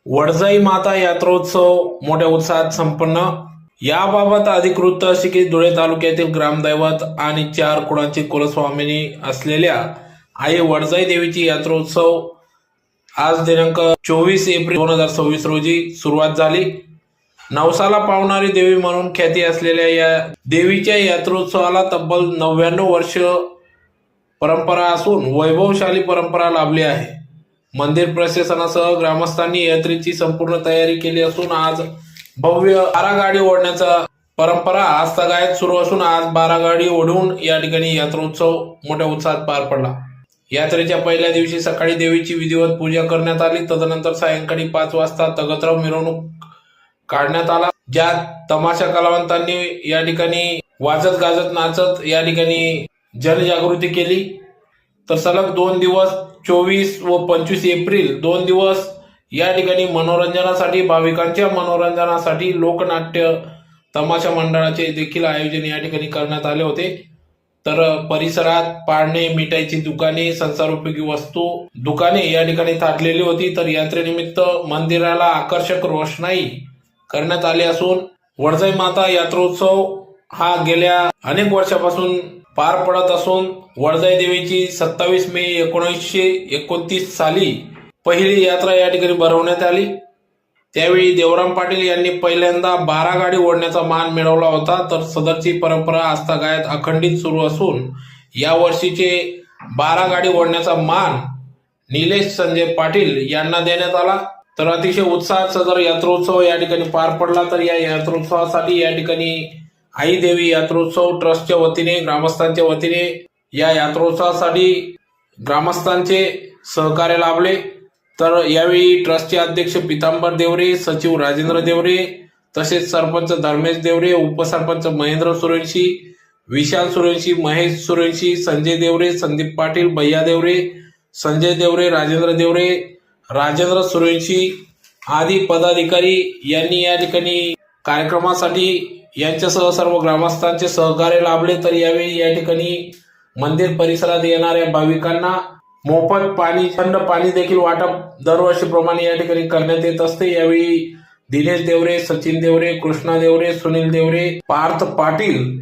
वडजाई माता यात्रोत्सव मोठ्या उत्साहात संपन्न. याबाबत अधिकृत अशी की धुळे तालुक्यातील ग्रामदैवत आणि 4 कुळांची कुलस्वामिनी असलेल्या आई वडजाई देवीची यात्रोत्सव आज दिनांक 24 एप्रिल 2026 रोजी सुरुवात झाली. नवसाला पावणारी देवी म्हणून ख्याती असलेल्या या देवीच्या यात्रोत्सवाला तब्बल 99 वर्ष परंपरा असून वैभवशाली परंपरा लाभली आहे. मंदिर प्रशासनासह ग्रामस्थांनी यात्रेची संपूर्ण तयारी केली असून आज भव्य 12 गाडी ओढण्याचा परंपरा आजतागायत सुरू असून आज 12 गाडी ओढून या ठिकाणी यात्रोत्सव मोठ्या उत्साहात पार पडला. यात्रेच्या पहिल्या दिवशी सकाळी देवीची विधिवत पूजा करण्यात आली. तदनंतर सायंकाळी 5 वाजता तगतराव मिरवणूक काढण्यात आला, ज्यात तमाशा कलावंतांनी या ठिकाणी वाजत गाजत नाचत या ठिकाणी जनजागृती केली. तर सलग 2 दिवस 24 व 25 एप्रिल 2 दिवस या ठिकाणी मनोरंजनासाठी भाविकांच्या मनोरंजनासाठी लोकनाट्य तमाशा मंडळाचे देखील आयोजन या ठिकाणी करण्यात आले होते. तर परिसरात पाळणे, मिठाईची दुकाने, संसारोपयोगी वस्तू दुकाने या ठिकाणी थाटलेली होती. तर यात्रेनिमित्त मंदिराला आकर्षक रोषणाई करण्यात आली असून वडजाई माता यात्रोत्सव हा गेल्या अनेक वर्षापासून पार पडत असून वडजाई देवीची 27 मे 1929 साली पहिली यात्रा या ठिकाणी भरवण्यात आली. त्यावेळी देवराम पाटील यांनी पहिल्यांदा 12 गाडी ओढण्याचा मान मिळवला होता. तर सदरची परंपरा आजतागायत अखंडित सुरू असून या वर्षीचे 12 गाडी ओढण्याचा मान निलेश संजय पाटील यांना देण्यात आला. तर अतिशय उत्साहात सदर यात्रोत्सव या ठिकाणी पार पडला. तर या यात्रोत्सवासाठी या ठिकाणी आई देवी यात्रोत्सव ट्रस्टच्या वतीने, ग्रामस्थांच्या वतीने या यात्रोत्सवासाठी ग्रामस्थांचे सहकार्य लाभले. तर यावेळी ट्रस्टचे अध्यक्ष पितांबर देवरे, सचिव राजेंद्र देवरे, तसेच सरपंच धर्मेश देवरे, उपसरपंच महेंद्र सुरेंशी, विशाल सुरेंशी, महेश सुरेंशी, संजय देवरे, संदीप पाटील, भैया देवरे, संजय देवरे, राजेंद्र देवरे, राजेंद्र सुरेंशी आदी पदाधिकारी यांनी या ठिकाणी कार्यक्रमासाठी यांच्यासह सर्व ग्रामस्थांचे सहकार्य लाभले. तर यावेळी या ठिकाणी मंदिर परिसरात येणाऱ्या भाविकांना मोफत पाणी, थंड पाणी देखील वाटप दरवर्षीप्रमाणे या ठिकाणी करण्यात येत असते. यावेळी दिनेश देवरे, सचिन देवरे, कृष्णा देवरे, सुनील देवरे, पार्थ पाटील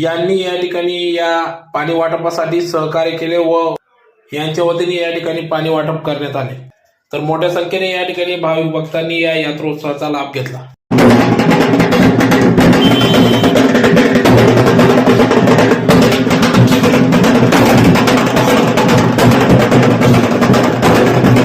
यांनी या ठिकाणी या पाणी वाटपासाठी सहकार्य केले व यांच्या वतीने या ठिकाणी पाणी वाटप करण्यात आले. तर मोठ्या संख्येने या ठिकाणी भाविक भक्तांनी या यात्रोत्सवाचा लाभ घेतला.